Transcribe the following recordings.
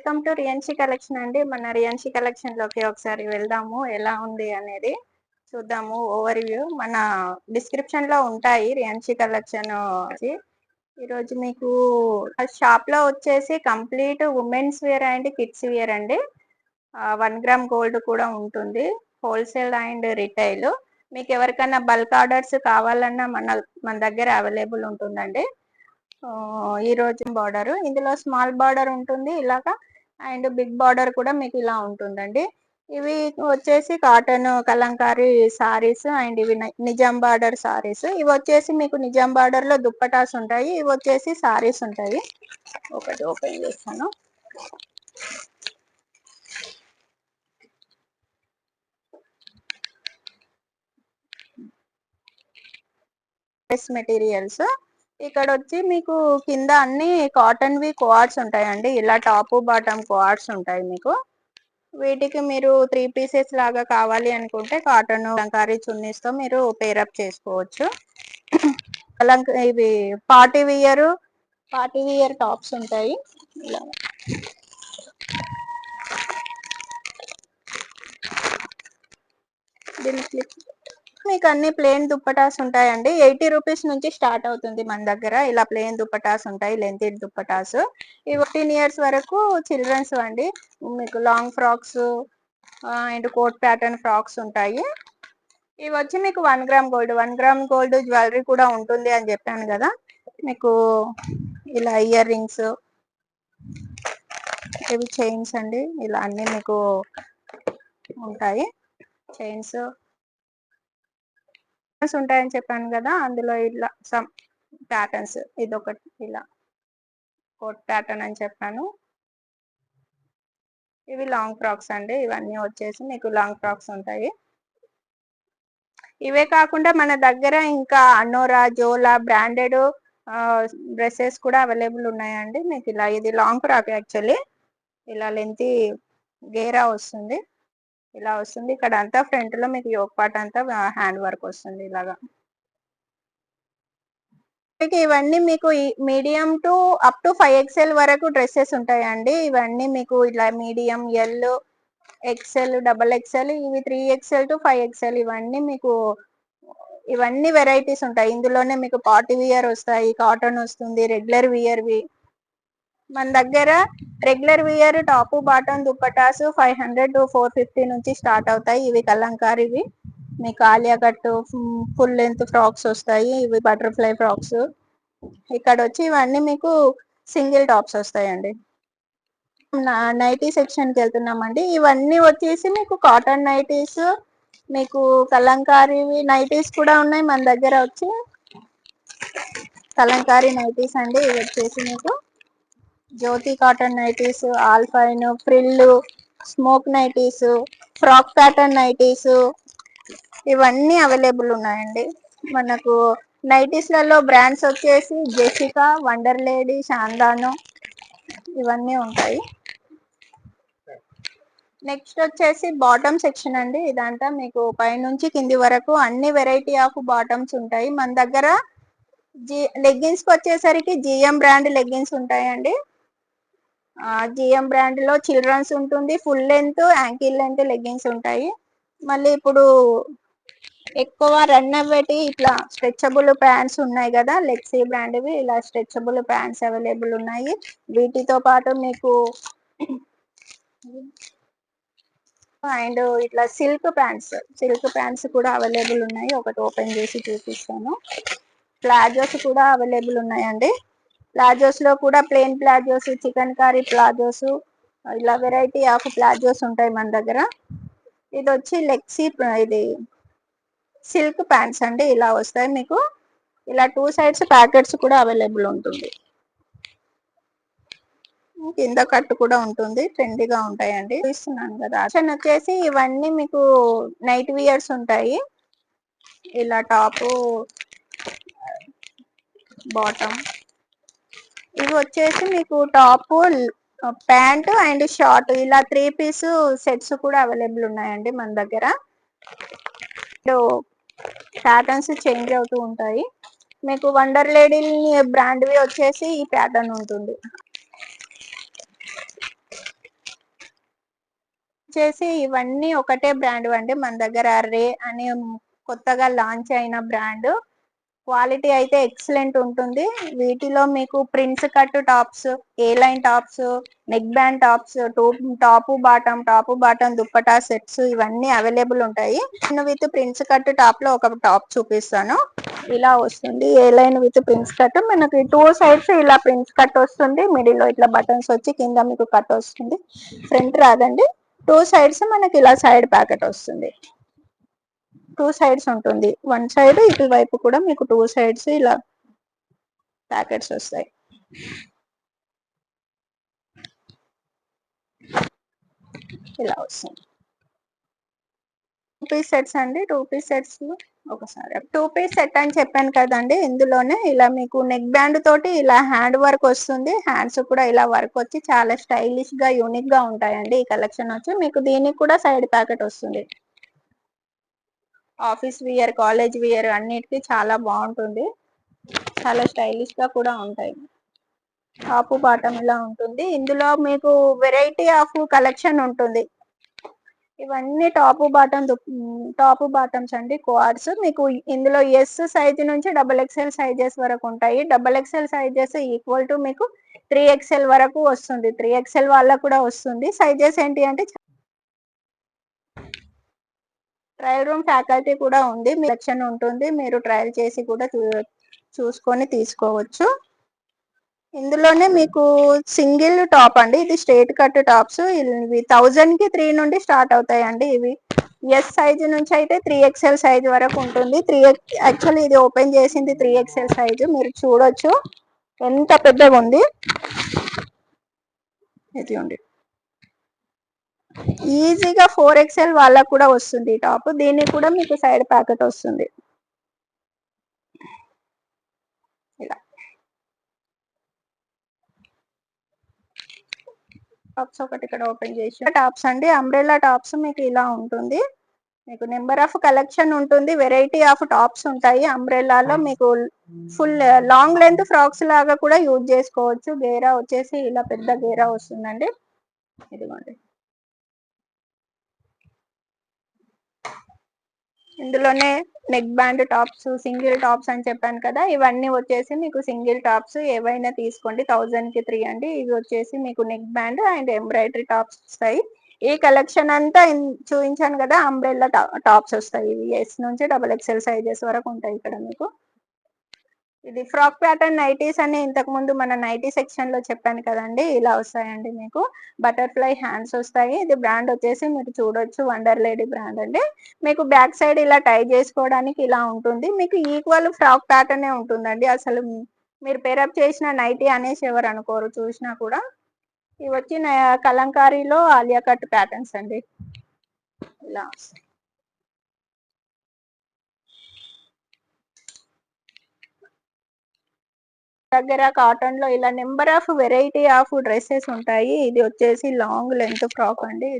Welcome to రియాన్షి collection అండి. మన రియాన్షి collection లోకి ఒకసారి వెళ్దాము, ఎలా ఉంది అనేది చూద్దాము. ఓవర్ వ్యూ మన డిస్క్రిప్షన్ లో ఉంటాయి రియాన్షి కలెక్షన్. ఈరోజు మీకు షాప్ లో వచ్చేసి complete women's wear and kids wear అండి. 1 గ్రామ్ గోల్డ్ కూడా ఉంటుంది, హోల్సేల్ అండ్ రిటైల్. మీకు ఎవరికైనా బల్క్ ఆర్డర్స్ కావాలన్నా మన దగ్గర అవైలబుల్ ఉంటుందండి. ఈ రోజు బార్డర్, ఇందులో స్మాల్ బార్డర్ ఉంటుంది ఇలాగా, అండ్ బిగ్ బార్డర్ కూడా మీకు ఇలా ఉంటుందండి. ఇవి వచ్చేసి కాటన్ కలంకారీ సారీస్, అండ్ ఇవి నిజాం బార్డర్ సారీస్. ఇవి వచ్చేసి మీకు నిజాం బార్డర్ లో దుప్పటాస్ ఉంటాయి, ఇవి వచ్చేసి సారీస్ ఉంటాయి. ఒకటి ఓపెన్ చేస్తాను. డ్రెస్ మెటీరియల్స్ ఇక్కడ వచ్చి మీకు కింద అన్ని కాటన్ వి కోఆర్డ్స్ ఉంటాయండి. ఇలా టాప్ బాటమ్ కోఆర్డ్స్ ఉంటాయి మీకు. వీటికి మీరు 3 పీసెస్ లాగా కావాలి అనుకుంటే కాటన్ కలంకారీ చున్నీస్ తో మీరు పేరప్ చేసుకోవచ్చు. ఇవి పార్టీ వియర్ టాప్స్ ఉంటాయి ఇలా. మీకు అన్ని ప్లేన్ దుప్పటాస్ ఉంటాయండి. 80 రూపీస్ నుంచి స్టార్ట్ అవుతుంది మన దగ్గర. ఇలా ప్లేన్ దుప్పటాస్ ఉంటాయి, లెంత్ దుప్పటాస్. ఇవి 14 ఇయర్స్ వరకు చిల్డ్రన్స్ అండి. మీకు long frocks and coat pattern frocks ఉంటాయి. ఇవి వచ్చి మీకు 1 gram gold, 1 gram gold jewellery కూడా ఉంటుంది అని చెప్పాను కదా. మీకు ఇలా ఇయర్ రింగ్స్, ఇవి చైన్స్ అండి. ఇలా అన్ని మీకు ఉంటాయి. చైన్స్ ఉంటాయని చెప్పాను కదా, అందులో ఇలా సమ్ ప్యాటర్న్స్. ఇదొకటి ఇలా కోట్ ప్యాటర్న్ అని చెప్పాను. ఇవి లాంగ్ ఫ్రాక్స్ అండి. ఇవన్నీ వచ్చేసి మీకు లాంగ్ ఫ్రాక్స్ ఉంటాయి. ఇవే కాకుండా మన దగ్గర ఇంకా అనోరా, జోలా బ్రాండెడ్ డ్రెస్సెస్ కూడా అవైలబుల్ ఉన్నాయండి. మీకు ఇలా ఇది లాంగ్ ఫ్రాక్ యాక్చువల్లీ. ఇలా లెంత్ గేరా వస్తుంది, ఇలా వస్తుంది. ఇక్కడ అంతా ఫ్రంట్ లో మీకు యోక్ పార్ట్ అంతా హ్యాండ్ వర్క్ వస్తుంది ఇలాగా. ఇవన్నీ మీకు medium to up to 5XL వరకు డ్రెస్సెస్ ఉంటాయండి. ఇవన్నీ మీకు ఇలా మీడియం, ఎల్, XL, XXL, ఇవి 3XL to 5XL. ఇవన్నీ వెరైటీస్ ఉంటాయి. ఇందులోనే మీకు పార్టీ వియర్ వస్తాయి, కాటన్ వస్తుంది, రెగ్యులర్ వియర్వి. మన దగ్గర regular wear top bottom dupattas 500 to 450 నుంచి స్టార్ట్ అవుతాయి. ఇవి కలంకారీవి. మీకు Alia cut full length frocks వస్తాయి, ఇవి బటర్ఫ్లై ఫ్రాక్స్. ఇక్కడ వచ్చి ఇవన్నీ మీకు సింగిల్ టాప్స్ వస్తాయండి. నైటీ సెక్షన్ కి వెళ్తున్నామండి. ఇవన్నీ వచ్చేసి మీకు కాటన్ నైటీస్, మీకు కలంకారీ నైటీస్ కూడా ఉన్నాయి మన దగ్గర. వచ్చి కలంకారీ నైటీస్ అండి. ఇవి వచ్చేసి మీకు జ్యోతి కాటన్ నైటీస్, ఆల్ఫైన్, frill, smock nighties, frock pattern nighties, ఇవన్నీ అవైలబుల్ ఉన్నాయండి. మనకు నైటీస్ లలో బ్రాండ్స్ వచ్చేసి జెసికా, వండర్ లేడీ, శాందాను, ఇవన్నీ ఉంటాయి. నెక్స్ట్ వచ్చేసి బాటమ్ సెక్షన్ అండి. ఇదంతా మీకు పైనుంచి కింది వరకు అన్ని వెరైటీ ఆఫ్ బాటమ్స్ ఉంటాయి మన దగ్గర. లెగ్గిన్స్ కి వచ్చేసరికి జిఎం బ్రాండ్ లెగ్గిన్స్ ఉంటాయండి. జిఎం బ్రాండ్ లో చిల్డ్రన్స్ ఉంటుంది, full length, ankle length leggings ఉంటాయి. మళ్ళీ ఇప్పుడు ఎక్కువ రన్ అవ్వేటి ఇట్లా స్ట్రెచబుల్ ప్యాంట్స్ ఉన్నాయి కదా, లెక్సీ బ్రాండ్వి. ఇలా స్ట్రెచబుల్ ప్యాంట్స్ అవైలబుల్ ఉన్నాయి. వీటితో పాటు మీకు అండ్ ఇట్లా సిల్క్ ప్యాంట్స్ కూడా అవైలబుల్ ఉన్నాయి. ఒకటి ఓపెన్ చేసి చూపిస్తాను. ప్లాజోస్ కూడా అవైలబుల్ ఉన్నాయండి. ప్లాజోస్ లో కూడా plain palazzos, chikankari palazzos, ఇలా వెరైటీ ఆఫ్ ప్లాజోస్ ఉంటాయి మన దగ్గర. ఇది వచ్చి ఇది సిల్క్ ప్యాంట్స్ అండి. ఇలా వస్తాయి మీకు. ఇలా 2 సైడ్స్ ప్యాకెట్స్ కూడా అవైలబుల్ ఉంటుంది. కింద కట్టు కూడా ఉంటుంది, ట్రెండీగా ఉంటాయండి. చూస్తున్నాను కదా. ఆప్షన్ వచ్చేసి ఇవన్నీ మీకు నైట్ వియర్స్ ఉంటాయి. ఇలా టాప్, బాటమ్. ఇవి వచ్చేసి మీకు టాప్, ప్యాంట్ అండ్ షార్ట్, ఇలా 3 పీస్ సెట్స్ కూడా అవైలబుల్ ఉన్నాయండి మన దగ్గర. ప్యాటర్న్స్ చేంజ్ అవుతూ ఉంటాయి. మీకు వండర్ లేడీ బ్రాండ్వి వచ్చేసి ఈ ప్యాటర్న్ ఉంటుంది. వచ్చేసి ఇవన్నీ ఒకటే బ్రాండ్ అండి. మన దగ్గర రే అని కొత్తగా లాంచ్ అయిన బ్రాండ్. క్వాలిటీ అయితే ఎక్సలెంట్ ఉంటుంది. వీటిలో మీకు prince cut tops, A line tops, neck band tops, top bottom dupatta sets ఇవన్నీ అవైలబుల్ ఉంటాయి. విత్ ప్రిన్స్ కట్ టాప్ లో ఒక టాప్ చూపిస్తాను. ఇలా వస్తుంది A line with prince cut. మనకి టూ సైడ్స్ ఇలా ప్రిన్స్ కట్ వస్తుంది. మిడిల్ లో ఇట్లా బటన్స్ వచ్చి కింద మీకు కట్ వస్తుంది. ఫ్రంట్ రాదండి. టూ సైడ్స్ మనకి ఇలా సైడ్ ప్యాకెట్ వస్తుంది. టూ సైడ్స్ ఉంటుంది. వన్ సైడ్ ఇటు వైపు కూడా మీకు టూ సైడ్స్ ఇలా ప్యాకెట్స్ వస్తాయి. ఇలా వస్తుంది. పీస్ సెట్స్ అండి. టూ పీస్ సెట్స్ ఒకసారి టూ పీస్ సెట్ అని చెప్పాను కదండి. ఇందులోనే ఇలా మీకు నెక్ బ్యాండ్ తోటి ఇలా హ్యాండ్ వర్క్ వస్తుంది. హ్యాండ్స్ కూడా ఇలా వర్క్ వచ్చి చాలా స్టైలిష్ గా యూనిక్ గా ఉంటాయండి. ఈ కలెక్షన్ వచ్చి మీకు దీనికి కూడా సైడ్ ప్యాకెట్ వస్తుంది. ఆఫీస్ వియర్, కాలేజ్ వియర్ అన్నిటికీ చాలా బాగుంటుంది. చాలా స్టైలిష్ గా కూడా ఉంటాయి. టాప్ బాటమ్ ఇలా ఉంటుంది. ఇందులో మీకు వెరైటీ ఆఫ్ కలెక్షన్ ఉంటుంది. ఇవన్నీ టాప్ బాటమ్స్ అండి. క్వాడ్స్ మీకు ఇందులో ఎస్ సైజ్ నుంచి డబల్ ఎక్స్ఎల్ సైజెస్ వరకు ఉంటాయి. Double XL sizes equal to మీకు 3XL వరకు వస్తుంది. 3XL వాళ్ళకు కూడా వస్తుంది. సైజెస్ ఏంటి అంటే ట్రయల్ రూమ్ ఫ్యాకల్టీ కూడా ఉంది. సెక్షన్ ఉంటుంది. మీరు ట్రయల్ చేసి కూడా చూసుకొని తీసుకోవచ్చు. ఇందులోనే మీకు సింగిల్ టాప్ అండి. ఇది స్ట్రేట్ కట్ టాప్స్. ఇవి 1000 కి 3 నుండి స్టార్ట్ అవుతాయండి. ఇవి ఎస్ సైజ్ నుంచి అయితే 3XL సైజ్ వరకు ఉంటుంది. యాక్చువల్లీ ఇది ఓపెన్ చేసింది 3XL సైజ్. మీరు చూడొచ్చు ఎంత పెద్దగా ఉంది. ఇది ఉంది. ఈజీగా 4XL వాళ్ళకు కూడా వస్తుంది ఈ టాప్. దీనికి కూడా మీకు సైడ్ ప్యాకెట్ వస్తుంది. ఇలా టాప్స్ ఒకటి ఇక్కడ ఓపెన్ చేసి టాప్స్ అండి. అంబ్రెల్లా టాప్స్ మీకు ఇలా ఉంటుంది. మీకు నెంబర్ ఆఫ్ కలెక్షన్ ఉంటుంది. వెరైటీ ఆఫ్ టాప్స్ ఉంటాయి. అంబ్రెల్లాలో మీకు ఫుల్ లాంగ్ లెంత్ ఫ్రాక్స్ లాగా కూడా యూజ్ చేసుకోవచ్చు. గేరా వచ్చేసి ఇలా పెద్ద గేరా వస్తుందండి. ఇదిగోండి. ఇందులోనే neck band tops, single tops అని చెప్పాను కదా. ఇవన్నీ వచ్చేసి మీకు సింగిల్ టాప్స్ ఏవైనా తీసుకోండి. 1000 కి 3 అండి. ఇది వచ్చేసి మీకు neck band and embroidery tops వస్తాయి. ఈ కలెక్షన్ అంతా చూపించాను కదా. అంబ్రెల్లా టాప్స్ వస్తాయి. ఇవి ఎస్ నుంచి XXL సైజెస్ వరకు ఉంటాయి ఇక్కడ మీకు. ఇది ఫ్రాక్ ప్యాటర్న్ నైటీస్ అని ఇంతకు ముందు మన నైటీ సెక్షన్ లో చెప్పాను కదండి. ఇలా వస్తాయండి మీకు. బటర్ఫ్లై హ్యాండ్స్ వస్తాయి. ఇది బ్రాండ్ వచ్చేసి మీరు చూడొచ్చు వండర్ లేడీ బ్రాండ్ అండి. మీకు బ్యాక్ సైడ్ ఇలా టై చేసుకోవడానికి ఇలా ఉంటుంది. మీకు ఈక్వల్ ఫ్రాక్ ప్యాటర్న్ ఉంటుందండి. అసలు మీరు పేరప్ చేసిన నైటీ అనేసి ఎవరు అనుకోరు చూసినా కూడా. ఇవి వచ్చి కలంకారీలో ఆలియా కట్ ప్యాటర్న్స్ అండి. ఇలా దగ్గర కాటన్ లో ఇలా number of variety of dresses ఉంటాయి. ఇది వచ్చేసి లాంగ్ లెంత్ ఫ్రాక్ అండి.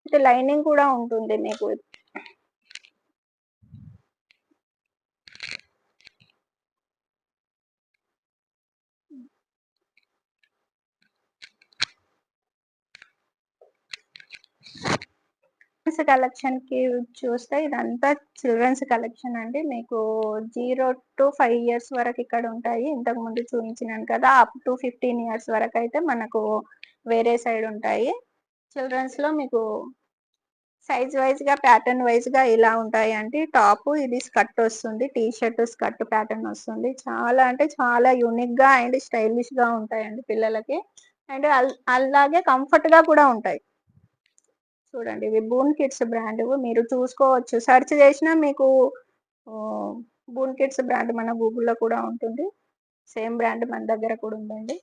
ఇది లైనింగ్ కూడా ఉంటుంది మీకు. కలెక్షన్ కి చూస్తే ఇదంతా చిల్డ్రన్స్ కలెక్షన్ అండి. మీకు 0 to 5 years వరకు ఇక్కడ ఉంటాయి. ఇంతకు ముందు చూపించినాను కదా. అప్ టు 15 years వరకు అయితే మనకు వేరే సైడ్ ఉంటాయి. చిల్డ్రన్స్ లో మీకు సైజ్ వైజ్ గా ప్యాటర్న్ వైజ్ గా ఇలా ఉంటాయి అండి. టాప్ ఇది స్కర్ట్ వస్తుంది. టీ షర్ట్ స్కర్ట్ ప్యాటర్న్ వస్తుంది. చాలా అంటే చాలా యూనిక్ గా అండ్ స్టైలిష్ గా ఉంటాయండి పిల్లలకి. అండ్ అలాగే కంఫర్ట్ గా కూడా ఉంటాయి. చూడండి ఇవి బూన్ కిడ్స్ బ్రాండ్. మీరు చూసుకోవచ్చు. సెర్చ్ చేసినా మీకు బూన్ కిడ్స్ బ్రాండ్ మన గూగుల్లో కూడా ఉంటుంది. సేమ్ బ్రాండ్ మన దగ్గర కూడా ఉందండి.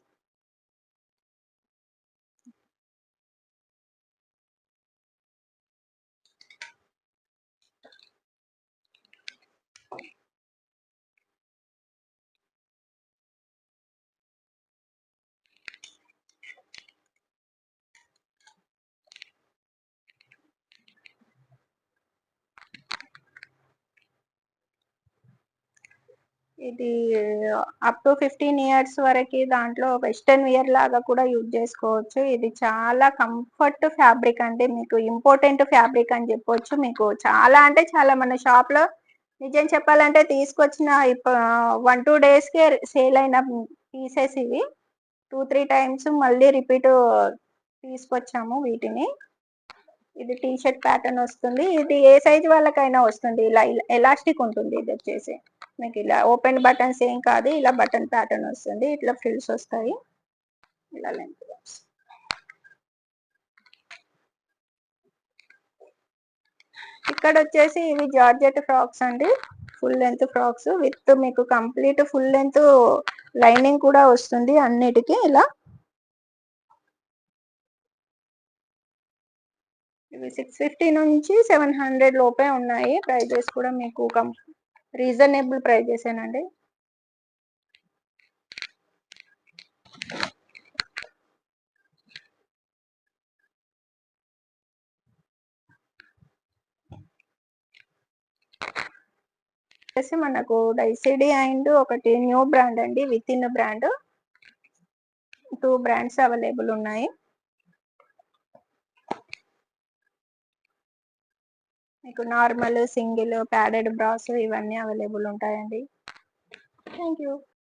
ఇది అప్ టు 15 ఇయర్స్ వరకి దాంట్లో వెస్టర్న్ వియర్ లాగా కూడా యూజ్ చేసుకోవచ్చు. ఇది చాలా కంఫర్ట్ ఫ్యాబ్రిక్ అండి. మీకు ఇంపార్టెంట్ ఫ్యాబ్రిక్ అని చెప్పొచ్చు. మీకు చాలా అంటే చాలా మన షాప్‌లో నిజం చెప్పాలంటే తీసుకొచ్చిన 1, 2 డేస్‌కే సేల్ అయిన పీసెస్ ఇవి. 2, 3 టైమ్స్ మళ్ళీ తీసుకొచ్చాము వీటిని. ఇది టీ షర్ట్ ప్యాటర్న్ వస్తుంది. ఇది ఏ సైజ్ వాళ్ళకైనా వస్తుంది. ఇలా ఎలాస్టిక్ ఉంటుంది ఇదొచ్చేసి. మీకు ఇలా ఓపెన్ బటన్స్ ఏం కాదు. ఇలా బటన్ ప్యాటర్న్ వస్తుంది. ఇట్లా ఫ్రిల్స్ వస్తాయి. ఇలా లెంత్ ఇక్కడ వచ్చేసి ఇవి జార్జెట్ ఫ్రాక్స్ అండి. ఫుల్ లెంత్ ఫ్రాక్స్ విత్ మీకు కంప్లీట్ ఫుల్ లెంత్ లైనింగ్ కూడా వస్తుంది అన్నిటికీ ఇలా. ఇవి 650 నుంచి 700 లోపే ఉన్నాయి. ప్రైజెస్ కూడా మీకు రీజనబుల్ ప్రైజెసేనండి. వచ్చేసి మనకు డైసిడి అండ్ ఒకటి న్యూ బ్రాండ్ అండి, with in brand 2 brands available ఉన్నాయి. మీకు నార్మల్, సింగిల్, ప్యాడెడ్ బ్రాస్ ఇవన్నీ అవైలబుల్ ఉంటాయండి. Thank you.